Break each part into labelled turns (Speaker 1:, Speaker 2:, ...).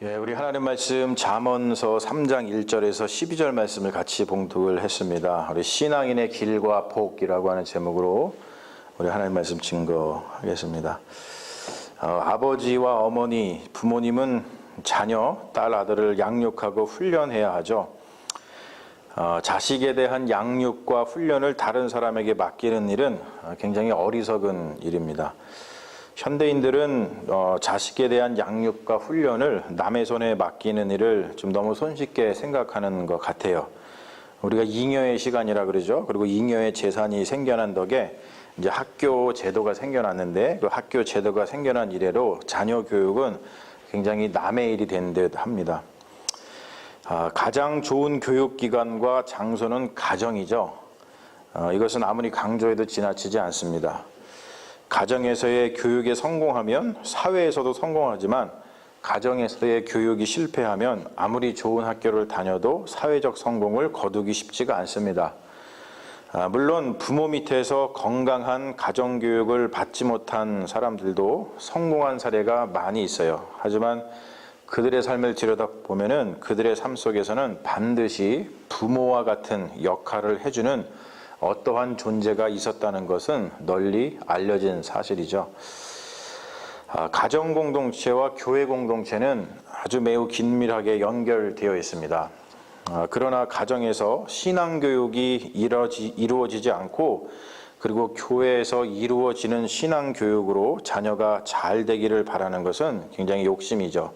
Speaker 1: 우리 하나님 말씀 잠언서 3장 1절에서 12절 말씀을 같이 봉독을 했습니다. 우리 신앙인의 길과 복이라고 하는 제목으로 우리 하나님 말씀 증거하겠습니다. 아버지와 어머니, 부모님은 자녀, 딸, 아들을 양육하고 훈련해야 하죠. 자식에 대한 양육과 훈련을 다른 사람에게 맡기는 일은 굉장히 어리석은 일입니다. 현대인들은 자식에 대한 양육과 훈련을 남의 손에 맡기는 일을 좀 너무 손쉽게 생각하는 것 같아요. 우리가 잉여의 시간이라 그러죠. 그리고 잉여의 재산이 생겨난 덕에 이제 학교 제도가 생겨났는데 그 학교 제도가 생겨난 이래로 자녀 교육은 굉장히 남의 일이 된 듯 합니다. 가장 좋은 교육기관과 장소는 가정이죠. 이것은 아무리 강조해도 지나치지 않습니다. 가정에서의 교육에 성공하면 사회에서도 성공하지만 가정에서의 교육이 실패하면 아무리 좋은 학교를 다녀도 사회적 성공을 거두기 쉽지가 않습니다. 물론 부모 밑에서 건강한 가정교육을 받지 못한 사람들도 성공한 사례가 많이 있어요. 하지만 그들의 삶을 들여다보면 그들의 삶 속에서는 반드시 부모와 같은 역할을 해주는 어떠한 존재가 있었다는 것은 널리 알려진 사실이죠. 가정 공동체와 교회 공동체는 아주 매우 긴밀하게 연결되어 있습니다. 그러나 가정에서 신앙교육이 이루어지지 않고 그리고 교회에서 이루어지는 신앙교육으로 자녀가 잘 되기를 바라는 것은 굉장히 욕심이죠.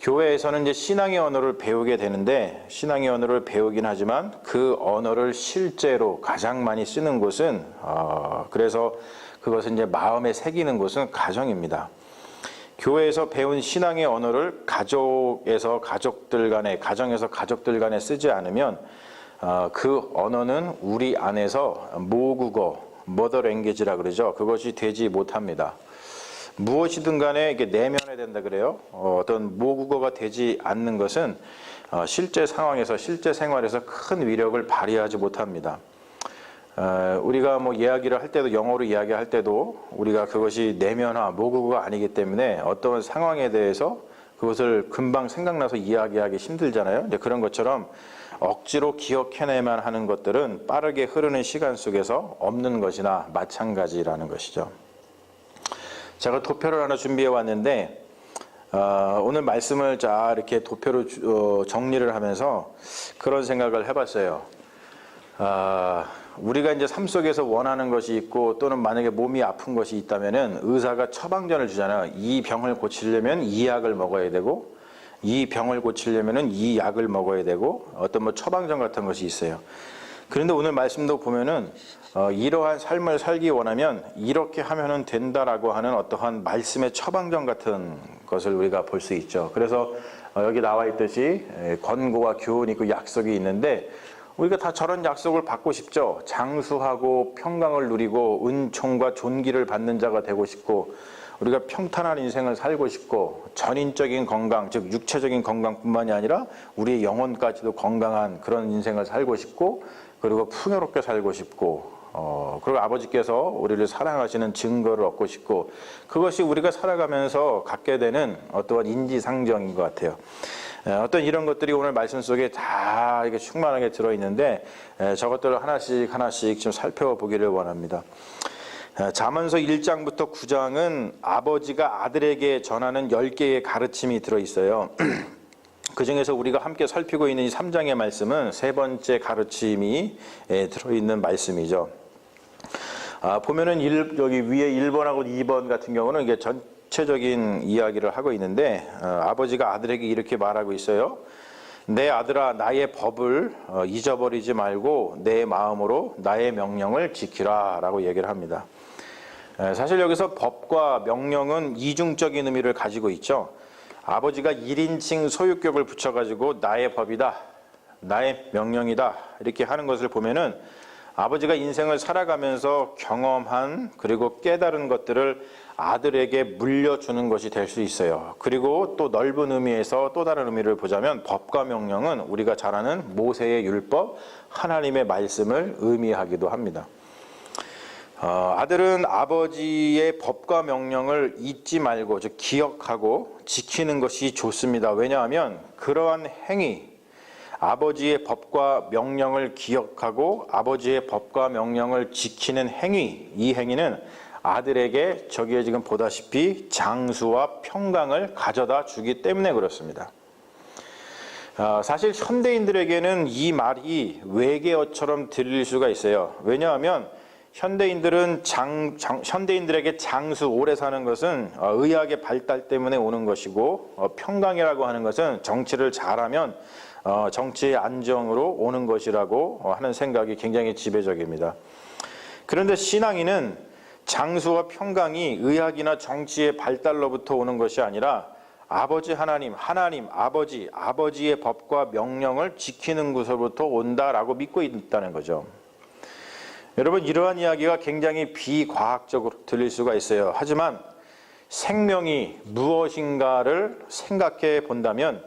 Speaker 1: 교회에서는 이제 신앙의 언어를 배우게 되는데 신앙의 언어를 배우긴 하지만 그 언어를 실제로 가장 많이 쓰는 곳은 그래서 그것은 이제 마음에 새기는 곳은 가정입니다. 교회에서 배운 신앙의 언어를 가정에서 가족들 간에 쓰지 않으면 그 언어는 우리 안에서 모국어, 머더 랭귀지라 그러죠. 그것이 되지 못합니다. 무엇이든 간에 이게 내면해야 된다 그래요. 어떤 모국어가 되지 않는 것은 실제 상황에서 실제 생활에서 큰 위력을 발휘하지 못합니다. 우리가 뭐 이야기를 할 때도 영어로 이야기할 때도 우리가 그것이 내면화 모국어가 아니기 때문에 어떤 상황에 대해서 그것을 금방 생각나서 이야기하기 힘들잖아요. 이제 그런 것처럼 억지로 기억해내만 하는 것들은 빠르게 흐르는 시간 속에서 없는 것이나 마찬가지라는 것이죠. 제가 도표를 하나 준비해 왔는데 오늘 말씀을 이렇게 도표로 정리를 하면서 그런 생각을 해봤어요. 우리가 이제 삶 속에서 원하는 것이 있고 또는 만약에 몸이 아픈 것이 있다면은 의사가 처방전을 주잖아요. 이 병을 고치려면 이 약을 먹어야 되고 이 병을 고치려면은 이 약을 먹어야 되고 어떤 뭐 처방전 같은 것이 있어요. 그런데 오늘 말씀도 보면은 이러한 삶을 살기 원하면 이렇게 하면은 된다라고 하는 어떠한 말씀의 처방전 같은 것을 우리가 볼 수 있죠. 그래서 여기 나와 있듯이 권고와 교훈이 있고 약속이 있는데 우리가 다 저런 약속을 받고 싶죠. 장수하고 평강을 누리고 은총과 존귀를 받는 자가 되고 싶고 우리가 평탄한 인생을 살고 싶고 전인적인 건강, 즉 육체적인 건강뿐만이 아니라 우리의 영혼까지도 건강한 그런 인생을 살고 싶고 그리고 풍요롭게 살고 싶고 그리고 아버지께서 우리를 사랑하시는 증거를 얻고 싶고 그것이 우리가 살아가면서 갖게 되는 어떠한 인지상정인 것 같아요. 어떤 이런 것들이 오늘 말씀 속에 다 이게 충만하게 들어있는데 저것들을 하나씩 좀 살펴보기를 원합니다. 잠언서 1장부터 9장은 아버지가 아들에게 전하는 10개의 가르침이 들어있어요. 그 중에서 우리가 함께 살피고 있는 이 3장의 말씀은 세 번째 가르침이 들어있는 말씀이죠. 보면은 여기 위에 1번하고 2번 같은 경우는 이게 전체적인 이야기를 하고 있는데 아버지가 아들에게 이렇게 말하고 있어요. 내 아들아 나의 법을 잊어버리지 말고 내 마음으로 나의 명령을 지키라 라고 얘기를 합니다. 사실 여기서 법과 명령은 이중적인 의미를 가지고 있죠. 아버지가 1인칭 소유격을 붙여가지고 나의 법이다, 나의 명령이다 이렇게 하는 것을 보면은 아버지가 인생을 살아가면서 경험한 그리고 깨달은 것들을 아들에게 물려주는 것이 될 수 있어요. 그리고 또 넓은 의미에서 또 다른 의미를 보자면 법과 명령은 우리가 잘 아는 모세의 율법, 하나님의 말씀을 의미하기도 합니다. 아들은 아버지의 법과 명령을 잊지 말고 즉 기억하고 지키는 것이 좋습니다. 왜냐하면 그러한 행위, 아버지의 법과 명령을 기억하고 아버지의 법과 명령을 지키는 행위, 이 행위는 아들에게 저기에 지금 보다시피 장수와 평강을 가져다 주기 때문에 그렇습니다. 사실 현대인들에게는 이 말이 외계어처럼 들릴 수가 있어요. 왜냐하면 현대인들에게 장수, 오래 사는 것은 의학의 발달 때문에 오는 것이고, 평강이라고 하는 것은 정치를 잘하면 정치의 안정으로 오는 것이라고 하는 생각이 굉장히 지배적입니다. 그런데 신앙인은 장수와 평강이 의학이나 정치의 발달로부터 오는 것이 아니라 아버지 하나님, 아버지의 법과 명령을 지키는 곳으로부터 온다라고 믿고 있다는 거죠. 여러분, 이러한 이야기가 굉장히 비과학적으로 들릴 수가 있어요. 하지만 생명이 무엇인가를 생각해 본다면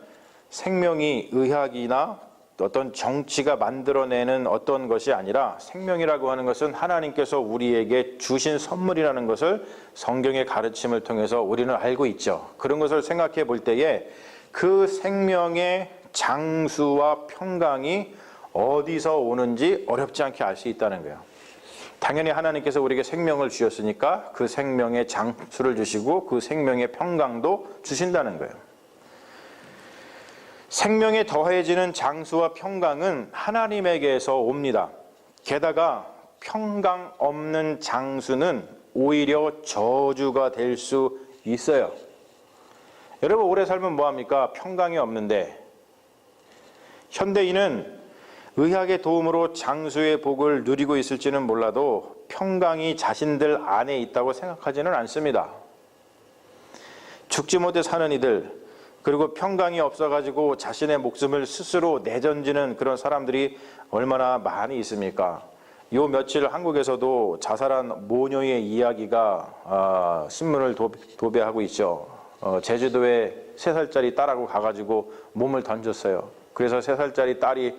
Speaker 1: 생명이 의학이나 어떤 정치가 만들어내는 어떤 것이 아니라 생명이라고 하는 것은 하나님께서 우리에게 주신 선물이라는 것을 성경의 가르침을 통해서 우리는 알고 있죠. 그런 것을 생각해 볼 때에 그 생명의 장수와 평강이 어디서 오는지 어렵지 않게 알 수 있다는 거예요. 당연히 하나님께서 우리에게 생명을 주셨으니까 그 생명의 장수를 주시고 그 생명의 평강도 주신다는 거예요. 생명에 더해지는 장수와 평강은 하나님에게서 옵니다. 게다가 평강 없는 장수는 오히려 저주가 될 수 있어요. 여러분, 오래 살면 뭐합니까? 평강이 없는데. 현대인은 의학의 도움으로 장수의 복을 누리고 있을지는 몰라도 평강이 자신들 안에 있다고 생각하지는 않습니다. 죽지 못해 사는 이들, 그리고 평강이 없어가지고 자신의 목숨을 스스로 내던지는 그런 사람들이 얼마나 많이 있습니까? 요 며칠 한국에서도 자살한 모녀의 이야기가 신문을 도배하고 있죠. 제주도에 3살짜리 딸하고 가가지고 몸을 던졌어요. 그래서 3살짜리 딸이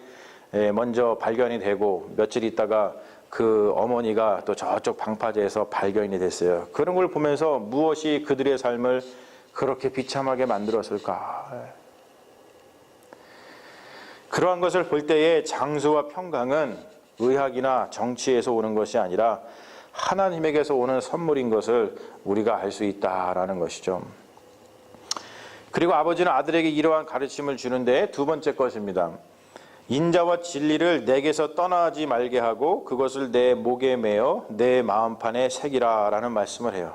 Speaker 1: 먼저 발견이 되고 며칠 있다가 그 어머니가 또 저쪽 방파제에서 발견이 됐어요. 그런 걸 보면서 무엇이 그들의 삶을 그렇게 비참하게 만들었을까? 그러한 것을 볼 때에 장수와 평강은 의학이나 정치에서 오는 것이 아니라 하나님에게서 오는 선물인 것을 우리가 알 수 있다라는 것이죠. 그리고 아버지는 아들에게 이러한 가르침을 주는데 두 번째 것입니다. 인자와 진리를 내게서 떠나지 말게 하고 그것을 내 목에 매어 내 마음판에 새기라 라는 말씀을 해요.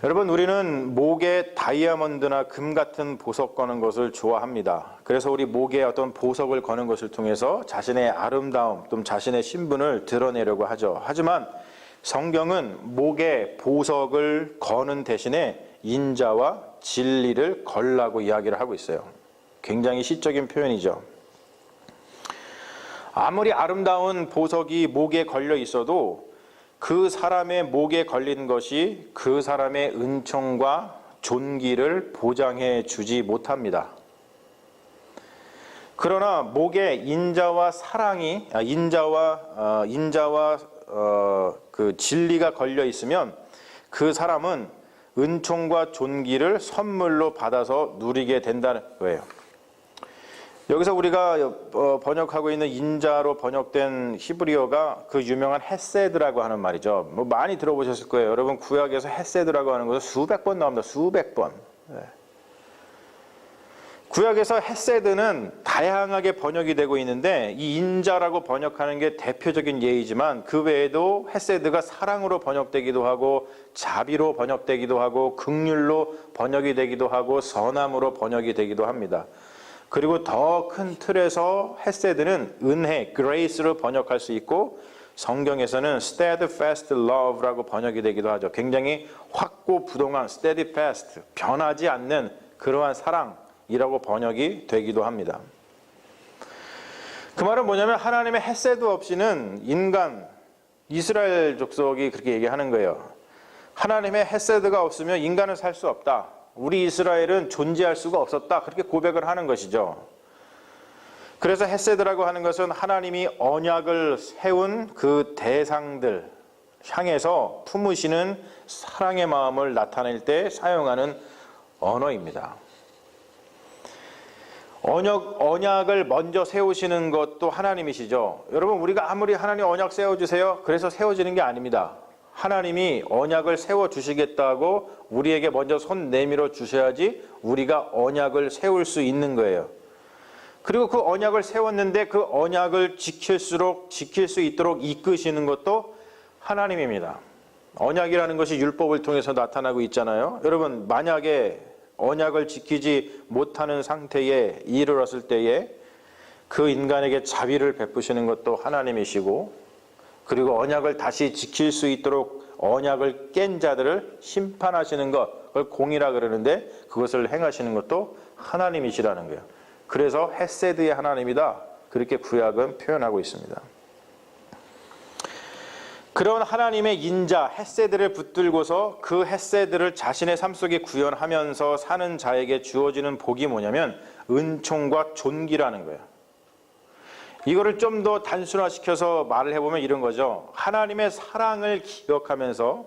Speaker 1: 여러분, 우리는 목에 다이아몬드나 금 같은 보석 거는 것을 좋아합니다. 그래서 우리 목에 어떤 보석을 거는 것을 통해서 자신의 아름다움 또는 자신의 신분을 드러내려고 하죠. 하지만 성경은 목에 보석을 거는 대신에 인자와 진리를 걸라고 이야기를 하고 있어요. 굉장히 시적인 표현이죠. 아무리 아름다운 보석이 목에 걸려 있어도 그 사람의 목에 걸린 것이 그 사람의 은총과 존귀를 보장해 주지 못합니다. 그러나 목에 인자와 사랑이, 인자와 그 진리가 걸려 있으면 그 사람은 은총과 존귀를 선물로 받아서 누리게 된다는 거예요. 여기서 우리가 번역하고 있는 인자로 번역된 히브리어가 그 유명한 헤세드라고 하는 말이죠. 뭐 많이 들어보셨을 거예요. 여러분, 구약에서 헤세드라고 하는 것은 수백 번 나옵니다. 수백 번. 네. 구약에서 헤세드는 다양하게 번역이 되고 있는데 이 인자라고 번역하는 게 대표적인 예이지만 그 외에도 헤세드가 사랑으로 번역되기도 하고 자비로 번역되기도 하고 긍휼로 번역이 되기도 하고 선함으로 번역이 되기도 합니다. 그리고 더 큰 틀에서 헤세드는 은혜, grace로 번역할 수 있고 성경에서는 steadfast love라고 번역이 되기도 하죠. 굉장히 확고부동한 steadfast, 변하지 않는 그러한 사랑이라고 번역이 되기도 합니다. 그 말은 뭐냐면 하나님의 헤세드 없이는 인간, 이스라엘 족속이 그렇게 얘기하는 거예요. 하나님의 헤세드가 없으면 인간은 살 수 없다. 우리 이스라엘은 존재할 수가 없었다. 그렇게 고백을 하는 것이죠. 그래서 헤세드라고 하는 것은 하나님이 언약을 세운 그 대상들, 향해서 품으시는 사랑의 마음을 나타낼 때 사용하는 언어입니다. 언약을 먼저 세우시는 것도 하나님이시죠. 여러분, 우리가 아무리 하나님 언약 세워주세요, 그래서 세워지는 게 아닙니다. 하나님이 언약을 세워주시겠다고 우리에게 먼저 손 내밀어 주셔야지 우리가 언약을 세울 수 있는 거예요. 그리고 그 언약을 세웠는데 그 언약을 지킬 수 있도록 이끄시는 것도 하나님입니다. 언약이라는 것이 율법을 통해서 나타나고 있잖아요. 여러분, 만약에 언약을 지키지 못하는 상태에 이르렀을 때에 그 인간에게 자비를 베푸시는 것도 하나님이시고, 그리고 언약을 다시 지킬 수 있도록 언약을 깬 자들을 심판하시는 것, 그걸 공의라 그러는데 그것을 행하시는 것도 하나님이시라는 거예요. 그래서 헤세드의 하나님이다, 그렇게 구약은 표현하고 있습니다. 그런 하나님의 인자 헤세드를 붙들고서 그 헤세드를 자신의 삶 속에 구현하면서 사는 자에게 주어지는 복이 뭐냐면 은총과 존귀라는 거예요. 이거를 좀 더 단순화시켜서 말을 해보면 이런 거죠. 하나님의 사랑을 기억하면서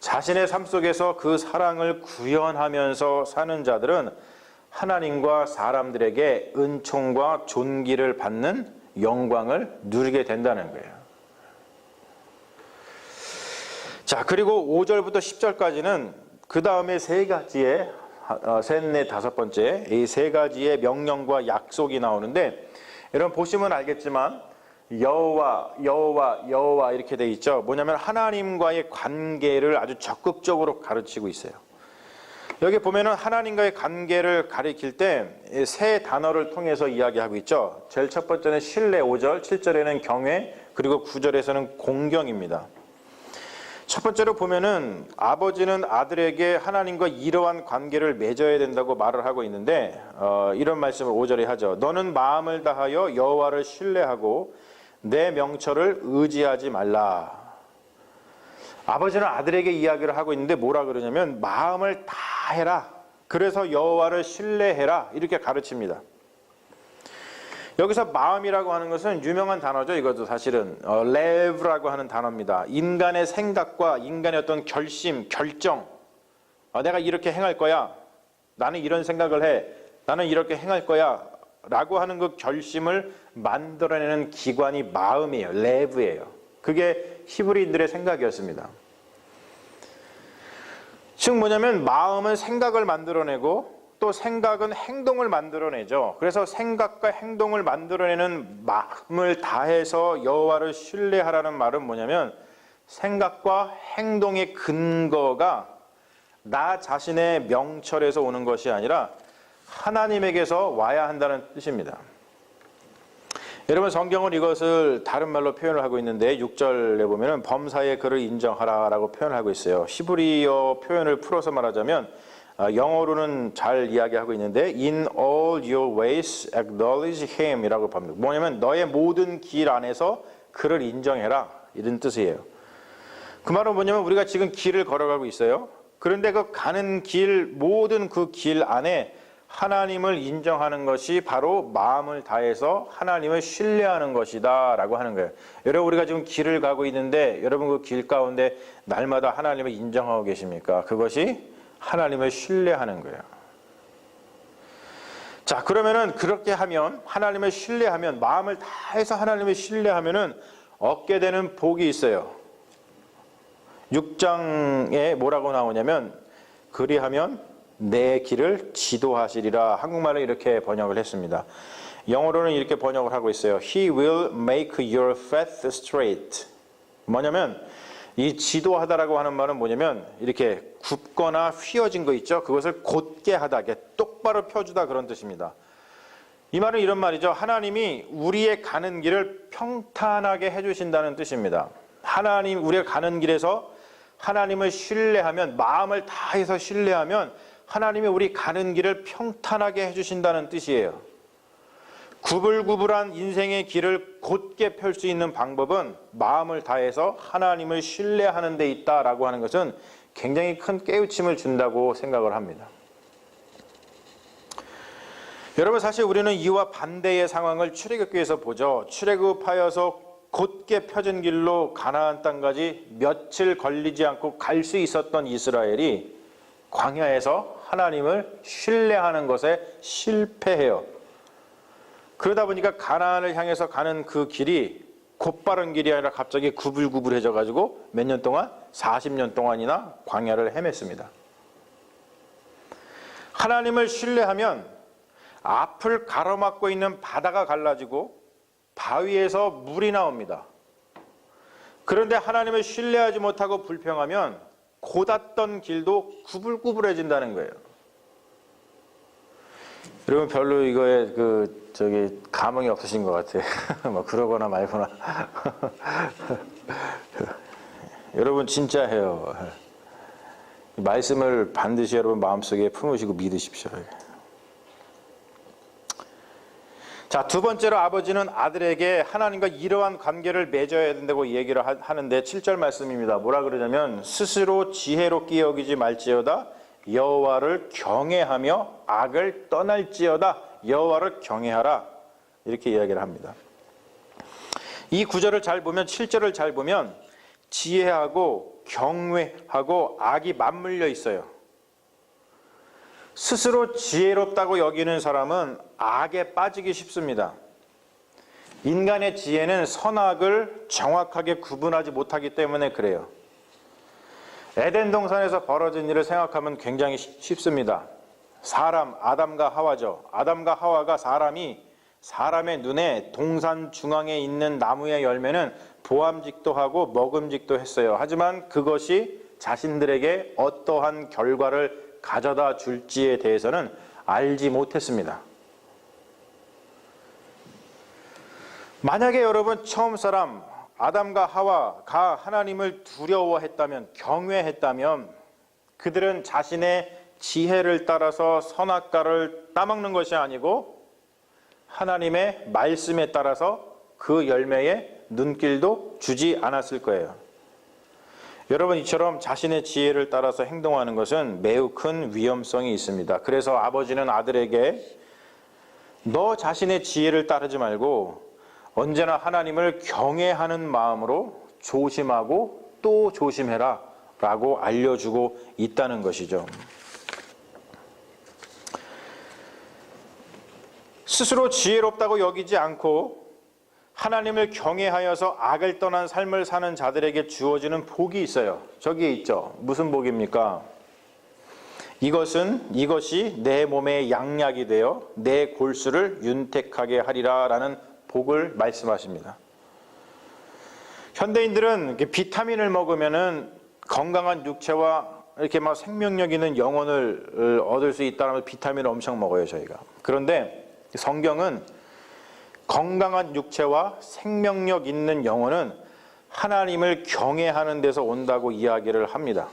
Speaker 1: 자신의 삶 속에서 그 사랑을 구현하면서 사는 자들은 하나님과 사람들에게 은총과 존귀를 받는 영광을 누리게 된다는 거예요. 자, 그리고 5절부터 10절까지는 그 다음에 세 가지의 셋, 넷, 다섯 번째 이 세 가지의 명령과 약속이 나오는데, 여러분 보시면 알겠지만 여호와 이렇게 돼 있죠. 뭐냐면 하나님과의 관계를 아주 적극적으로 가르치고 있어요. 여기 보면은 하나님과의 관계를 가리킬 때 세 단어를 통해서 이야기하고 있죠. 제일 첫 번째는 신뢰 5절, 7절에는 경외, 그리고 9절에서는 공경입니다. 첫 번째로 보면은 아버지는 아들에게 하나님과 이러한 관계를 맺어야 된다고 말을 하고 있는데, 이런 말씀을 5절에 하죠. 너는 마음을 다하여 여호와를 신뢰하고 내 명철을 의지하지 말라. 아버지는 아들에게 이야기를 하고 있는데 뭐라 그러냐면 마음을 다해라, 그래서 여호와를 신뢰해라, 이렇게 가르칩니다. 여기서 마음이라고 하는 것은 유명한 단어죠. 이것도 사실은 레브라고 하는 단어입니다. 인간의 생각과 인간의 어떤 결심, 결정, 내가 이렇게 행할 거야, 나는 이런 생각을 해, 나는 이렇게 행할 거야 라고 하는 그 결심을 만들어내는 기관이 마음이에요. 레브예요. 그게 히브리인들의 생각이었습니다. 즉 뭐냐면 마음은 생각을 만들어내고 또 생각은 행동을 만들어내죠. 그래서 생각과 행동을 만들어내는 마음을 다해서 여호와를 신뢰하라는 말은 뭐냐면 생각과 행동의 근거가 나 자신의 명철에서 오는 것이 아니라 하나님에게서 와야 한다는 뜻입니다. 여러분, 성경은 이것을 다른 말로 표현을 하고 있는데 6절에 보면 범사의 그를 인정하라 라고 표현하고 있어요. 히브리어 표현을 풀어서 말하자면 영어로는 잘 이야기하고 있는데 In all your ways acknowledge him 이라고 합니다. 뭐냐면 너의 모든 길 안에서 그를 인정해라, 이런 뜻이에요. 그 말은 뭐냐면 우리가 지금 길을 걸어가고 있어요. 그런데 그 가는 길, 모든 그 길 안에 하나님을 인정하는 것이 바로 마음을 다해서 하나님을 신뢰하는 것이다 라고 하는 거예요. 여러분, 우리가 지금 길을 가고 있는데 여러분 그 길 가운데 날마다 하나님을 인정하고 계십니까? 그것이 하나님을 신뢰하는 거예요. 자, 그러면은 그렇게 하면, 하나님을 신뢰하면, 마음을 다해서 하나님을 신뢰하면은 얻게 되는 복이 있어요. 6장에 뭐라고 나오냐면 그리하면 내 길을 지도하시리라. 한국말은 이렇게 번역을 했습니다. 영어로는 이렇게 번역을 하고 있어요. He will make your path straight. 뭐냐면 이 지도하다라고 하는 말은 뭐냐면 이렇게 굽거나 휘어진 거 있죠. 그것을 곧게 하다, 똑바로 펴주다, 그런 뜻입니다. 이 말은 이런 말이죠. 하나님이 우리의 가는 길을 평탄하게 해주신다는 뜻입니다. 하나님, 우리가 가는 길에서 하나님을 신뢰하면, 마음을 다해서 신뢰하면 하나님이 우리 가는 길을 평탄하게 해주신다는 뜻이에요. 구불구불한 인생의 길을 곧게 펼 수 있는 방법은 마음을 다해서 하나님을 신뢰하는 데 있다라고 하는 것은 굉장히 큰 깨우침을 준다고 생각을 합니다. 여러분, 사실 우리는 이와 반대의 상황을 출애굽기에서 보죠. 출애굽하여서 곧게 펴진 길로 가나안 땅까지 며칠 걸리지 않고 갈 수 있었던 이스라엘이 광야에서 하나님을 신뢰하는 것에 실패해요. 그러다 보니까 가나안을 향해서 가는 그 길이 곧바른 길이 아니라 갑자기 구불구불해져 가지고 몇 년 동안 40년 동안이나 광야를 헤맸습니다. 하나님을 신뢰하면 앞을 가로막고 있는 바다가 갈라지고 바위에서 물이 나옵니다. 그런데 하나님을 신뢰하지 못하고 불평하면 곧았던 길도 구불구불해진다는 거예요. 여러분 별로 이거에 감흥이 없으신 것 같아요. 뭐 그러거나 말거나. 여러분 진짜 해요. 말씀을 반드시 여러분 마음속에 품으시고 믿으십시오. 자, 두 번째로 아버지는 아들에게 하나님과 이러한 관계를 맺어야 된다고 얘기를 하는데 7절 말씀입니다. 뭐라 그러냐면 스스로 지혜롭게 여기지 말지어다 여호와를 경외하며 악을 떠날지어다 여호와를 경외하라 이렇게 이야기를 합니다. 이 구절을 잘 보면 7절을 잘 보면 지혜하고 경외하고 악이 맞물려 있어요. 스스로 지혜롭다고 여기는 사람은 악에 빠지기 쉽습니다. 인간의 지혜는 선악을 정확하게 구분하지 못하기 때문에 그래요. 에덴 동산에서 벌어진 일을 생각하면 굉장히 쉽습니다. 사람, 아담과 하와죠. 아담과 하와가 사람의 눈에 동산 중앙에 있는 나무의 열매는 보암직도 하고 먹음직도 했어요. 하지만 그것이 자신들에게 어떠한 결과를 가져다 줄지에 대해서는 알지 못했습니다. 만약에 여러분 처음 사람 아담과 하와가 하나님을 두려워했다면, 경외했다면 그들은 자신의 지혜를 따라서 선악과를 따먹는 것이 아니고 하나님의 말씀에 따라서 그 열매에 눈길도 주지 않았을 거예요. 여러분 이처럼 자신의 지혜를 따라서 행동하는 것은 매우 큰 위험성이 있습니다. 그래서 아버지는 아들에게 너 자신의 지혜를 따르지 말고 언제나 하나님을 경외하는 마음으로 조심하고 또 조심해라 라고 알려주고 있다는 것이죠. 스스로 지혜롭다고 여기지 않고 하나님을 경외하여서 악을 떠난 삶을 사는 자들에게 주어지는 복이 있어요. 저기에 있죠. 무슨 복입니까? 이것이 내 몸의 양약이 되어 내 골수를 윤택하게 하리라 라는 복을 말씀하십니다. 현대인들은 비타민을 먹으면은 건강한 육체와 이렇게 막 생명력 있는 영혼을 얻을 수 있다면 비타민을 엄청 먹어요, 저희가. 그런데 성경은 건강한 육체와 생명력 있는 영혼은 하나님을 경외하는 데서 온다고 이야기를 합니다.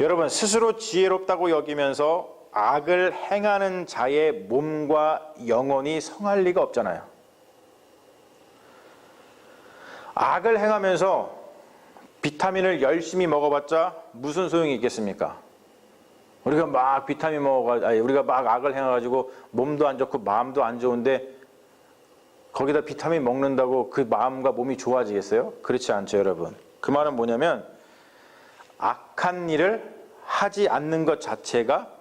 Speaker 1: 여러분 스스로 지혜롭다고 여기면서 악을 행하는 자의 몸과 영혼이 성할 리가 없잖아요. 악을 행하면서 비타민을 열심히 먹어봤자 무슨 소용이 있겠습니까? 우리가 막 비타민 우리가 막 악을 행해가지고 몸도 안 좋고 마음도 안 좋은데 거기다 비타민 먹는다고 그 마음과 몸이 좋아지겠어요? 그렇지 않죠, 여러분. 그 말은 뭐냐면 악한 일을 하지 않는 것 자체가,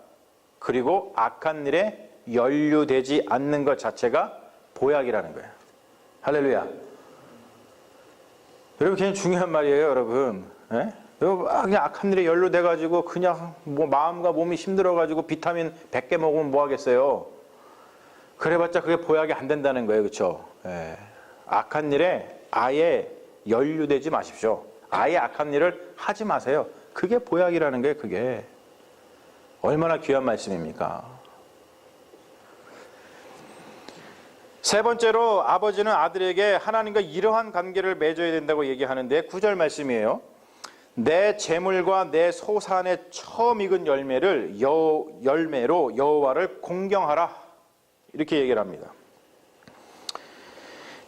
Speaker 1: 그리고 악한 일에 연루되지 않는 것 자체가 보약이라는 거예요. 할렐루야. 여러분 굉장히 중요한 말이에요, 여러분. 예? 그냥 악한 일에 연루돼가지고 그냥 뭐 마음과 몸이 힘들어가지고 비타민 100개 먹으면 뭐 하겠어요? 그래봤자 그게 보약이 안 된다는 거예요, 그렇죠? 예. 악한 일에 아예 연루되지 마십시오. 아예 악한 일을 하지 마세요. 그게 보약이라는 거예요, 그게. 얼마나 귀한 말씀입니까? 세 번째로 아버지는 아들에게 하나님과 이러한 관계를 맺어야 된다고 얘기하는데 9절 말씀이에요. 내 재물과 내 소산의 처음 익은 열매로 여호와를 공경하라 이렇게 얘기를 합니다.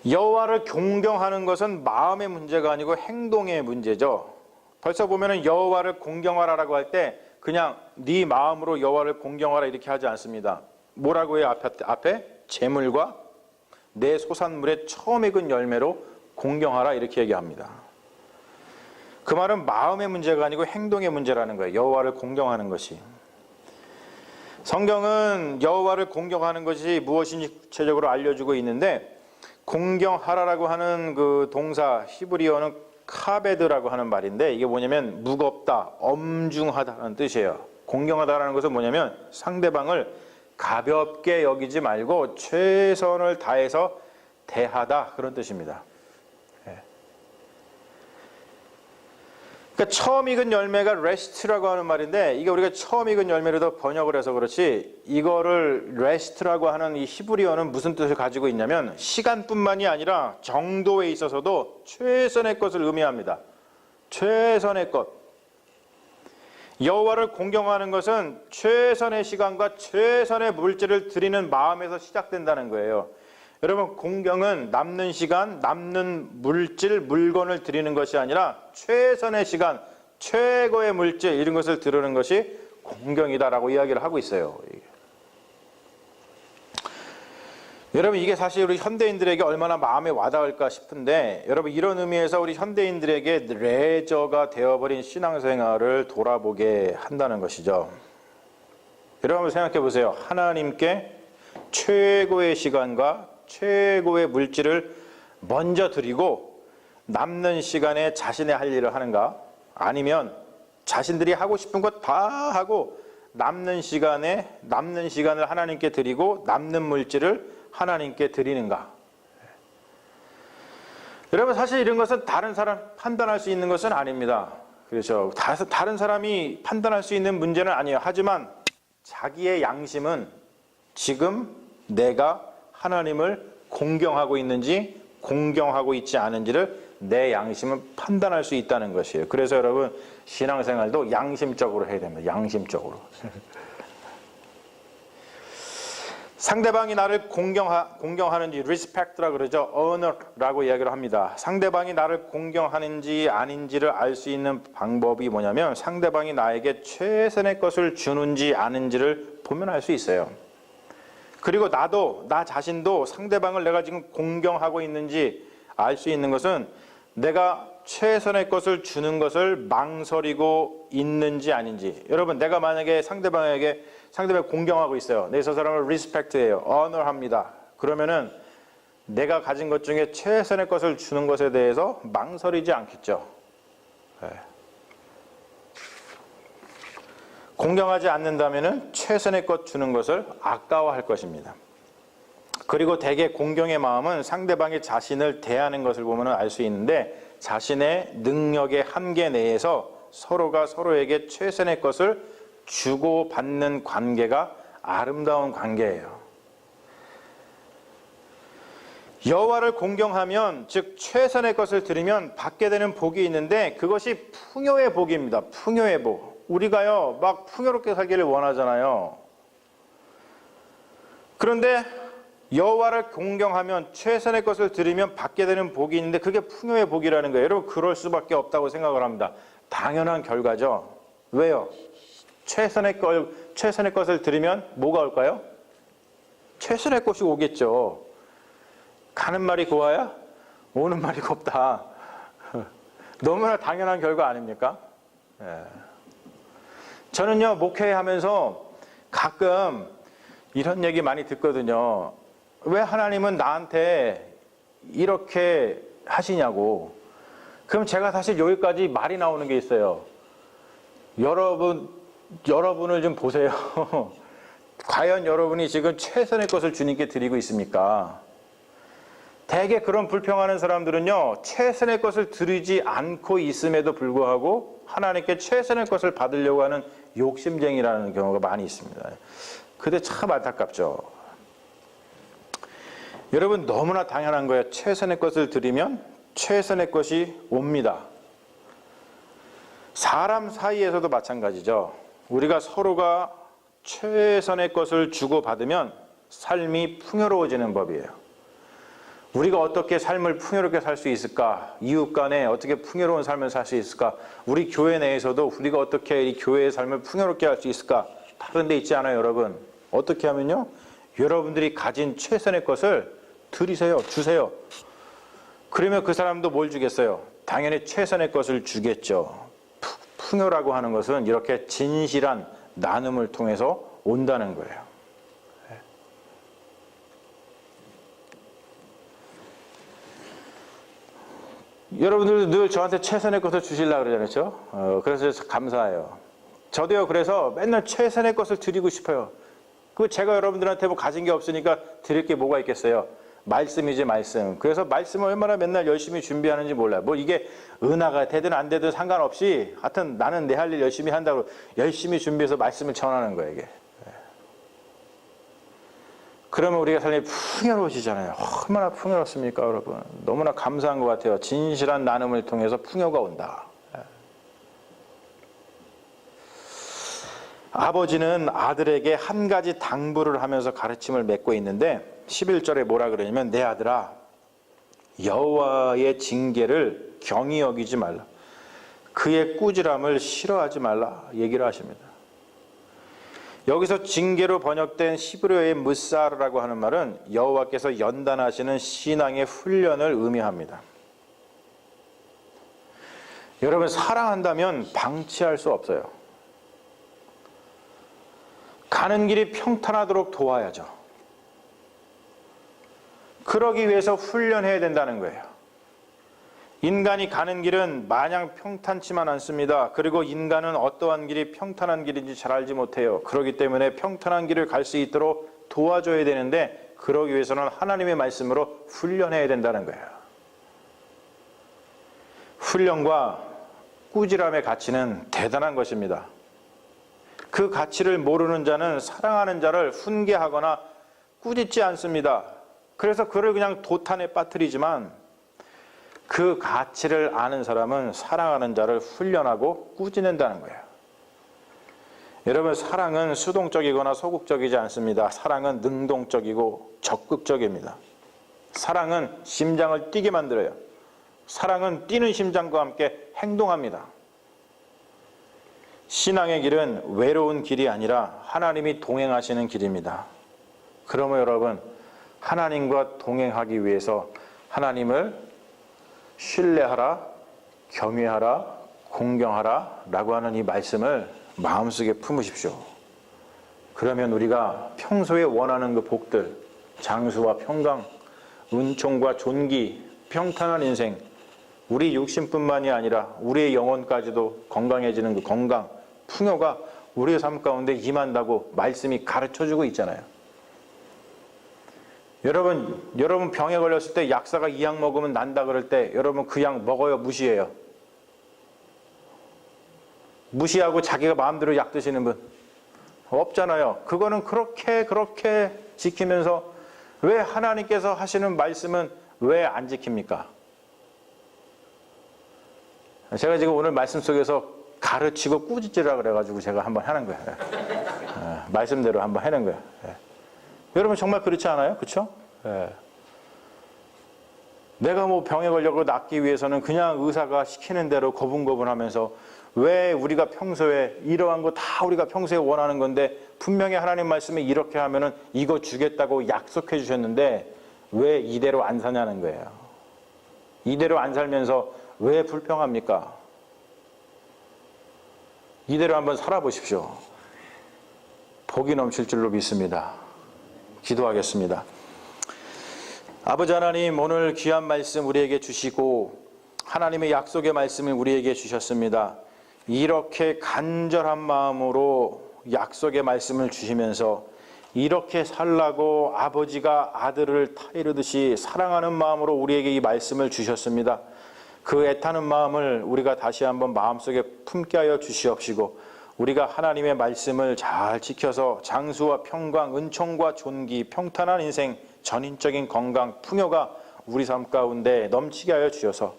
Speaker 1: 여호와를 공경하는 것은 마음의 문제가 아니고 행동의 문제죠. 벌써 보면은 여호와를 공경하라라고 할 때 그냥 네 마음으로 여호와를 공경하라 이렇게 하지 않습니다. 뭐라고 해요? 앞에 재물과 내 소산물의 처음 익은 열매로 공경하라 이렇게 얘기합니다. 그 말은 마음의 문제가 아니고 행동의 문제라는 거예요. 여호와를 공경하는 것이. 성경은 여호와를 공경하는 것이 무엇인지 구체적으로 알려주고 있는데, 공경하라라고 하는 그 동사 히브리어는 카베드라고 하는 말인데, 이게 뭐냐면 무겁다, 엄중하다는 뜻이에요. 공경하다라는 것은 뭐냐면 상대방을 가볍게 여기지 말고 최선을 다해서 대하다, 그런 뜻입니다. 그러니까 처음 익은 열매가 레스트라고 하는 말인데, 이게 우리가 처음 익은 열매로 번역을 해서 그렇지, 이거를 레스트라고 하는 이 히브리어는 무슨 뜻을 가지고 있냐면 시간뿐만이 아니라 정도에 있어서도 최선의 것을 의미합니다. 최선의 것. 여호와를 공경하는 것은 최선의 시간과 최선의 물질을 드리는 마음에서 시작된다는 거예요. 여러분, 공경은 남는 시간, 남는 물질, 물건을 드리는 것이 아니라 최선의 시간, 최고의 물질, 이런 것을 드리는 것이 공경이다라고 이야기를 하고 있어요. 여러분, 이게 사실 우리 현대인들에게 얼마나 마음에 와닿을까 싶은데, 여러분, 이런 의미에서 우리 현대인들에게 레저가 되어버린 신앙생활을 돌아보게 한다는 것이죠. 여러분, 한번 생각해 보세요. 하나님께 최고의 시간과 최고의 물질을 먼저 드리고 남는 시간에 자신의 할 일을 하는가? 아니면 자신들이 하고 싶은 것 다 하고 남는 시간을 하나님께 드리고 남는 물질을 하나님께 드리는가? 여러분, 사실 이런 것은 다른 사람 판단할 수 있는 것은 아닙니다. 그렇죠. 다른 사람이 판단할 수 있는 문제는 아니에요. 하지만 자기의 양심은 지금 내가 하나님을 공경하고 있는지 공경하고 있지 않은지를 내 양심은 판단할 수 있다는 것이에요. 그래서 여러분, 신앙생활도 양심적으로 해야 됩니다. 양심적으로. 상대방이 나를 공경하는지 respect라고 그러죠. honor라고 이야기를 합니다. 상대방이 나를 공경하는지 아닌지를 알 수 있는 방법이 뭐냐면 상대방이 나에게 최선의 것을 주는지 아닌지를 보면 알 수 있어요. 그리고 나 자신도 상대방을 내가 지금 공경하고 있는지 알 수 있는 것은 내가 최선의 것을 주는 것을 망설이고 있는지 아닌지. 여러분, 내가 만약에 상대방 공경하고 있어요. 내 저 사람을 리스펙트해요. honor합니다. 그러면은 내가 가진 것 중에 최선의 것을 주는 것에 대해서 망설이지 않겠죠. 네. 공경하지 않는다면은 최선의 것 주는 것을 아까워할 것입니다. 그리고 대개 공경의 마음은 상대방이 자신을 대하는 것을 보면 알 수 있는데, 자신의 능력의 한계 내에서 서로가 서로에게 최선의 것을 주고받는 관계가 아름다운 관계예요. 여호와를 공경하면, 즉 최선의 것을 드리면 받게 되는 복이 있는데, 그것이 풍요의 복입니다. 풍요의 복. 우리가요 막 풍요롭게 살기를 원하잖아요. 그런데 여호와를 공경하면 최선의 것을 드리면 받게 되는 복이 있는데, 그게 풍요의 복이라는 거예요. 여러분, 그럴 수밖에 없다고 생각을 합니다. 당연한 결과죠. 왜요? 최선의 것을 드리면 뭐가 올까요? 최선의 것이 오겠죠. 가는 말이 고와야 오는 말이 곱다. 너무나 당연한 결과 아닙니까? 예. 저는요, 목회하면서 가끔 이런 얘기 많이 듣거든요. 왜 하나님은 나한테 이렇게 하시냐고. 그럼 제가 사실 여기까지 말이 나오는 게 있어요. 여러분을 좀 보세요. 과연 여러분이 지금 최선의 것을 주님께 드리고 있습니까? 대개 그런 불평하는 사람들은요, 최선의 것을 드리지 않고 있음에도 불구하고 하나님께 최선의 것을 받으려고 하는 욕심쟁이라는 경우가 많이 있습니다. 근데 참 안타깝죠. 여러분, 너무나 당연한 거예요. 최선의 것을 드리면 최선의 것이 옵니다. 사람 사이에서도 마찬가지죠. 우리가 서로가 최선의 것을 주고받으면 삶이 풍요로워지는 법이에요. 우리가 어떻게 삶을 풍요롭게 살 수 있을까? 이웃 간에 어떻게 풍요로운 삶을 살 수 있을까? 우리 교회 내에서도 우리가 어떻게 이 교회의 삶을 풍요롭게 할 수 있을까? 다른 데 있지 않아요, 여러분? 어떻게 하면요? 여러분들이 가진 최선의 것을 드리세요. 주세요. 그러면 그 사람도 뭘 주겠어요? 당연히 최선의 것을 주겠죠. 풍요라고 하는 것은 이렇게 진실한 나눔을 통해서 온다는 거예요. 여러분들도 늘 저한테 최선의 것을 주시려고 그러잖아요. 그래서 감사해요. 저도요, 그래서 맨날 최선의 것을 드리고 싶어요. 제가 여러분들한테 뭐 가진 게 없으니까 드릴 게 뭐가 있겠어요? 말씀이지, 말씀. 그래서 말씀을 얼마나 맨날 열심히 준비하는지 몰라요. 뭐 이게 은하가 되든 안 되든 상관없이 하여튼 나는 내 할 일 열심히 한다고 열심히 준비해서 말씀을 전하는 거예요, 이게. 그러면 우리가 삶이 풍요로워지잖아요. 얼마나 풍요롭습니까, 여러분? 너무나 감사한 것 같아요. 진실한 나눔을 통해서 풍요가 온다. 아버지는 아들에게 한 가지 당부를 하면서 가르침을 맺고 있는데 11절에 뭐라 그러냐면 내 아들아 여호와의 징계를 경히 여기지 말라. 그의 꾸지람을 싫어하지 말라 얘기를 하십니다. 여기서 징계로 번역된 히브리어의 무사르라고 하는 말은 여호와께서 연단하시는 신앙의 훈련을 의미합니다. 여러분, 사랑한다면 방치할 수 없어요. 가는 길이 평탄하도록 도와야죠. 그러기 위해서 훈련해야 된다는 거예요. 인간이 가는 길은 마냥 평탄치만 않습니다. 그리고 인간은 어떠한 길이 평탄한 길인지 잘 알지 못해요. 그렇기 때문에 평탄한 길을 갈 수 있도록 도와줘야 되는데 그러기 위해서는 하나님의 말씀으로 훈련해야 된다는 거예요. 훈련과 꾸지람의 가치는 대단한 것입니다. 그 가치를 모르는 자는 사랑하는 자를 훈계하거나 꾸짖지 않습니다. 그래서 그를 그냥 도탄에 빠뜨리지만 그 가치를 아는 사람은 사랑하는 자를 훈련하고 꾸짖는다는 거예요. 여러분, 사랑은 수동적이거나 소극적이지 않습니다. 사랑은 능동적이고 적극적입니다. 사랑은 심장을 뛰게 만들어요. 사랑은 뛰는 심장과 함께 행동합니다. 신앙의 길은 외로운 길이 아니라 하나님이 동행하시는 길입니다. 그러면 여러분, 하나님과 동행하기 위해서 하나님을 신뢰하라, 경외하라, 공경하라 라고 하는 이 말씀을 마음속에 품으십시오. 그러면 우리가 평소에 원하는 그 복들, 장수와 평강, 은총과 존귀, 평탄한 인생, 우리 육신뿐만이 아니라 우리의 영혼까지도 건강해지는 그 건강, 풍요가 우리의 삶 가운데 임한다고 말씀이 가르쳐주고 있잖아요. 여러분 병에 걸렸을 때 약사가 이 약 먹으면 난다 그럴 때 여러분 그 약 먹어요? 무시해요? 무시하고 자기가 마음대로 약 드시는 분 없잖아요. 그거는 그렇게 지키면서 왜 하나님께서 하시는 말씀은 왜 안 지킵니까? 제가 지금 오늘 말씀 속에서 가르치고 꾸짖으라 그래가지고 제가 한번 하는 거예요. 말씀대로 한번 하는 거예요. 여러분 정말 그렇지 않아요? 그렇죠? 내가 뭐 병에 걸려고 낫기 위해서는 그냥 의사가 시키는 대로 고분고분하면서 왜 우리가 평소에 이러한 거 다 우리가 평소에 원하는 건데 분명히 하나님 말씀에 이렇게 하면은 이거 주겠다고 약속해 주셨는데 왜 이대로 안 사냐는 거예요. 이대로 안 살면서 왜 불평합니까? 이대로 한번 살아보십시오. 복이 넘칠 줄로 믿습니다. 기도하겠습니다. 아버지 하나님, 오늘 귀한 말씀 우리에게 주시고 하나님의 약속의 말씀을 우리에게 주셨습니다. 이렇게 간절한 마음으로 약속의 말씀을 주시면서 이렇게 살라고 아버지가 아들을 타이르듯이 사랑하는 마음으로 우리에게 이 말씀을 주셨습니다. 그 애타는 마음을 우리가 다시 한번 마음속에 품게 하여 주시옵시고 우리가 하나님의 말씀을 잘 지켜서 장수와 평강, 은총과 존귀, 평탄한 인생, 전인적인 건강, 풍요가 우리 삶 가운데 넘치게 하여 주셔서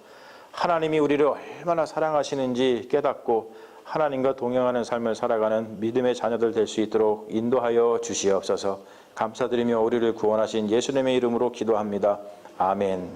Speaker 1: 하나님이 우리를 얼마나 사랑하시는지 깨닫고 하나님과 동행하는 삶을 살아가는 믿음의 자녀들 될 수 있도록 인도하여 주시옵소서. 감사드리며 우리를 구원하신 예수님의 이름으로 기도합니다. 아멘.